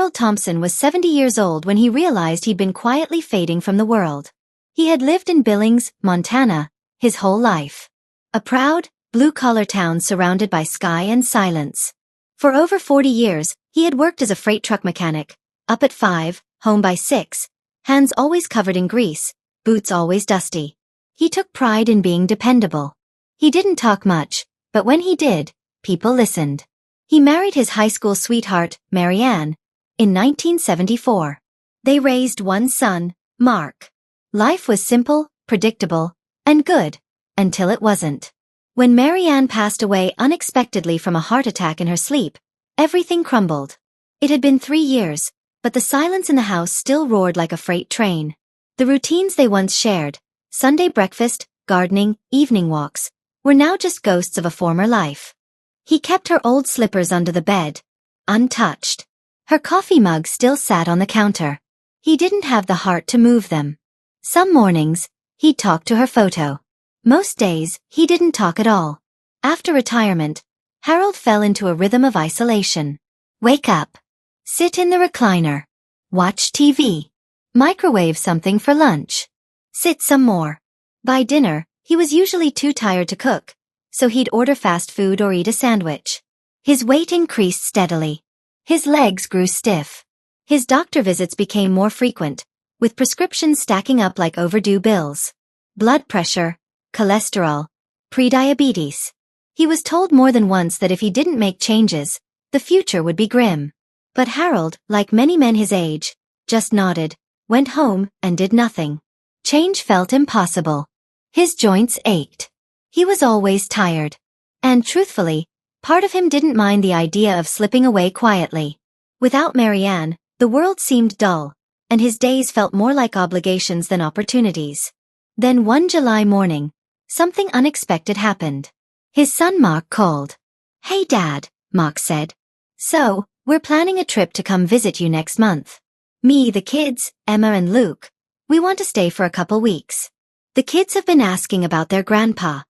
Harold Thompson was 70 years old when he realized he'd been quietly fading from the world. He had lived in Billings, Montana, his whole life. A proud, blue-collar town surrounded by sky and silence. For over 40 years, he had worked as a freight truck mechanic, up at 5, home by 6, hands always covered in grease, boots always dusty. He took pride in being dependable. He didn't talk much, but when he did, people listened. He married his high school sweetheart, Mary Ann, in 1974. They raised one son, Mark. Life was simple, predictable, and good, until it wasn't. When Mary Ann passed away unexpectedly from a heart attack in her sleep, everything crumbled. It had been 3 years, but the silence in the house still roared like a freight train. The routines they once shared, Sunday breakfast, gardening, evening walks, were now just ghosts of a former life. He kept her old slippers under the bed, untouched. Her coffee mug still sat on the counter. He didn't have the heart to move them. Some mornings, he'd talk to her photo. Most days, he didn't talk at all. After retirement, Harold fell into a rhythm of isolation. Wake up. Sit in the recliner. Watch TV. Microwave something for lunch. Sit some more. By dinner, he was usually too tired to cook, so he'd order fast food or eat a sandwich. His weight increased steadily. His legs grew stiff. His doctor visits became more frequent, with prescriptions stacking up like overdue bills. Blood pressure, cholesterol, prediabetes. He was told more than once that if he didn't make changes, the future would be grim. But Harold, like many men his age, just nodded, went home, and did nothing. Change felt impossible. His joints ached. He was always tired. And truthfully, part of him didn't mind the idea of slipping away quietly. Without Mary Ann, the world seemed dull, and his days felt more like obligations than opportunities. Then one July morning, something unexpected happened. His son Mark called. "Hey Dad," Mark said. "So, we're planning a trip to come visit you next month. Me, the kids, Emma and Luke. We want to stay for a couple weeks. The kids have been asking about their grandpa."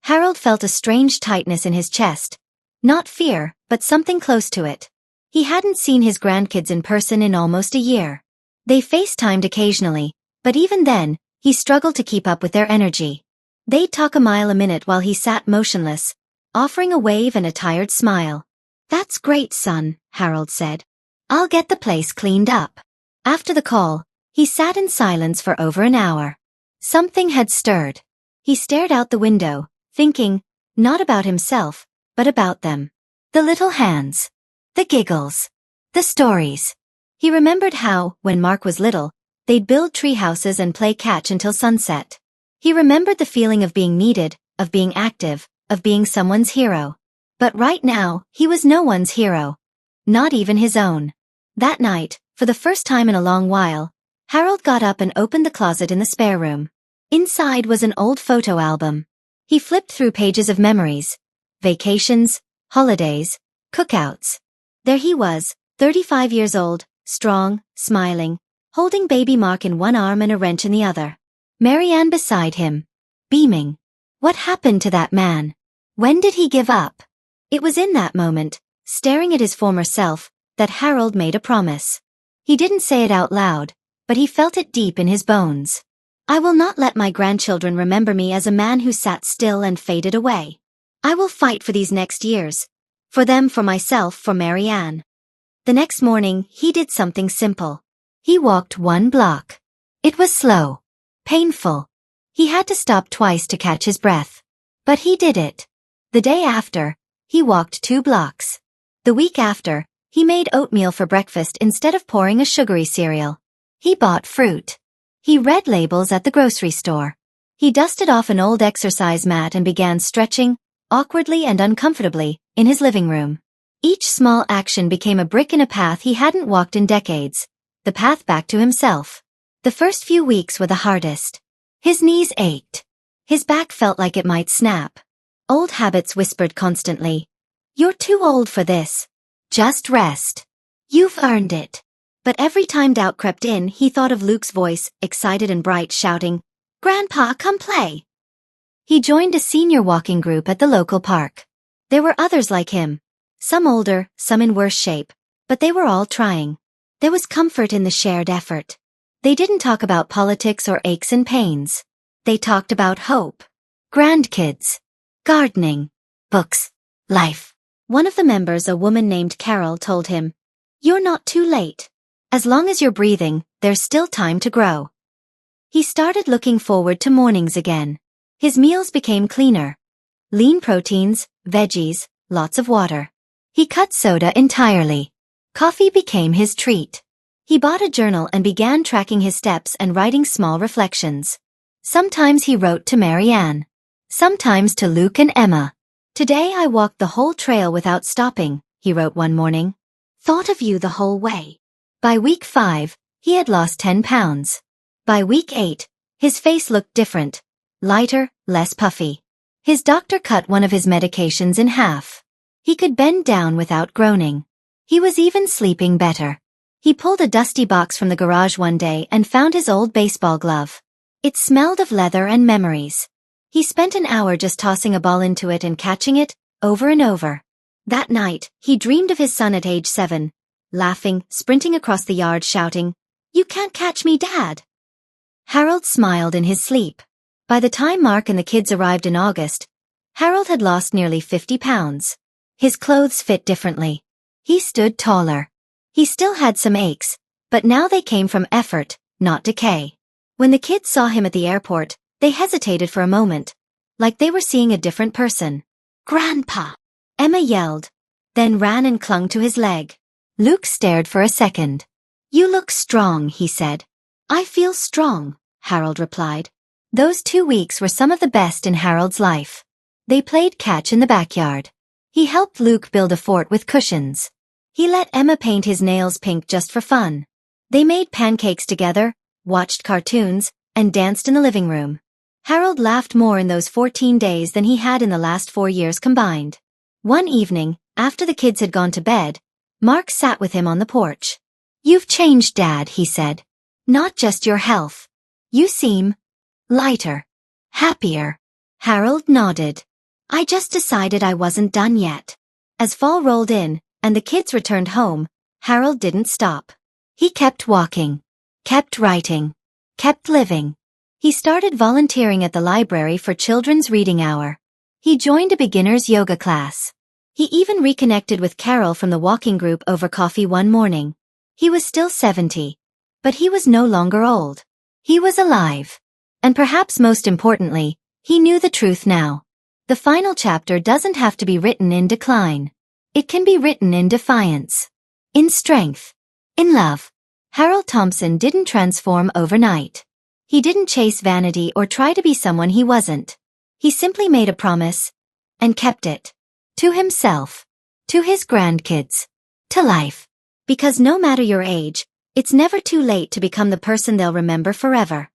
Harold felt a strange tightness in his chest. Not fear, but something close to it. He hadn't seen his grandkids in person in almost a year. They FaceTimed occasionally, but even then, he struggled to keep up with their energy. They'd talk a mile a minute while he sat motionless, offering a wave and a tired smile. "That's great, son," Harold said. "I'll get the place cleaned up." After the call, he sat in silence for over an hour. Something had stirred. He stared out the window, thinking, not about himself, but about them. The little hands. The giggles. The stories. He remembered how, when Mark was little, they'd build tree houses and play catch until sunset. He remembered the feeling of being needed, of being active, of being someone's hero. But right now, he was no one's hero. Not even his own. That night, for the first time in a long while, Harold got up and opened the closet in the spare room. Inside was an old photo album. He flipped through pages of memories. Vacations, holidays, cookouts. There he was, 35 years old, strong, smiling, holding baby Mark in one arm and a wrench in the other. Mary Ann beside him, beaming. What happened to that man? When did he give up? It was in that moment, staring at his former self, that Harold made a promise. He didn't say it out loud, but he felt it deep in his bones. "I will not let my grandchildren remember me as a man who sat still and faded away. I will fight for these next years. For them, for myself, for Mary Ann." The next morning, he did something simple. He walked 1 block. It was slow. Painful. He had to stop twice to catch his breath. But he did it. The day after, he walked 2 blocks. The week after, he made oatmeal for breakfast instead of pouring a sugary cereal. He bought fruit. He read labels at the grocery store. He dusted off an old exercise mat and began stretching, awkwardly and uncomfortably, in his living room. Each small action became a brick in a path he hadn't walked in decades, the path back to himself. The first few weeks were the hardest. His knees ached. His back felt like it might snap. Old habits whispered constantly, "You're too old for this. Just rest. You've earned it." But every time doubt crept in, he thought of Luke's voice, excited and bright, shouting, "Grandpa, come play." He joined a senior walking group at the local park. There were others like him. Some older, some in worse shape, But they were all trying. There was comfort in the shared effort. They didn't talk about politics or aches and pains. They talked about hope, grandkids, gardening, books, life. One of the members, a woman named Carol, told him, "You're not too late. As long as you're breathing, there's still time to grow." He started looking forward to mornings again. His meals became cleaner. Lean proteins, veggies, lots of water. He cut soda entirely. Coffee became his treat. He bought a journal and began tracking his steps and writing small reflections. Sometimes he wrote to Marianne. Sometimes to Luke and Emma. "Today I walked the whole trail without stopping," he wrote one morning. "Thought of you the whole way." By week 5, he had lost 10 pounds. By week 8, his face looked different, lighter, less puffy. His doctor cut one of his medications in half. He could bend down without groaning. He was even sleeping better. He pulled a dusty box from the garage one day and found his old baseball glove. It smelled of leather and memories. He spent an hour just tossing a ball into it and catching it, over and over. That night, he dreamed of his son at age 7, laughing, sprinting across the yard shouting, "You can't catch me, Dad!" Harold smiled in his sleep. By the time Mark and the kids arrived in August, Harold had lost nearly 50 pounds. His clothes fit differently. He stood taller. He still had some aches, but now they came from effort, not decay. When the kids saw him at the airport, they hesitated for a moment, like they were seeing a different person. "Grandpa!" Emma yelled, then ran and clung to his leg. Luke stared for a second. "You look strong," he said. "I feel strong," Harold replied. Those 2 weeks were some of the best in Harold's life. They played catch in the backyard. He helped Luke build a fort with cushions. He let Emma paint his nails pink just for fun. They made pancakes together, watched cartoons, and danced in the living room. Harold laughed more in those 14 days than he had in the last 4 years combined. One evening, after the kids had gone to bed, Mark sat with him on the porch. "You've changed, Dad," he said. "Not just your health. You seem lighter, happier." Harold nodded. "I just decided I wasn't done yet." As fall rolled in, and the kids returned home, Harold didn't stop. He kept walking, kept writing, kept living. He started volunteering at the library for Children's Reading Hour. He joined a beginner's yoga class. He even reconnected with Carol from the walking group over coffee one morning. He was still 70. But he was no longer old. He was alive. And perhaps most importantly, he knew the truth now. The final chapter doesn't have to be written in decline. It can be written in defiance. In strength. In love. Harold Thompson didn't transform overnight. He didn't chase vanity or try to be someone he wasn't. He simply made a promise. And kept it. To himself. To his grandkids. To life. Because no matter your age, it's never too late to become the person they'll remember forever.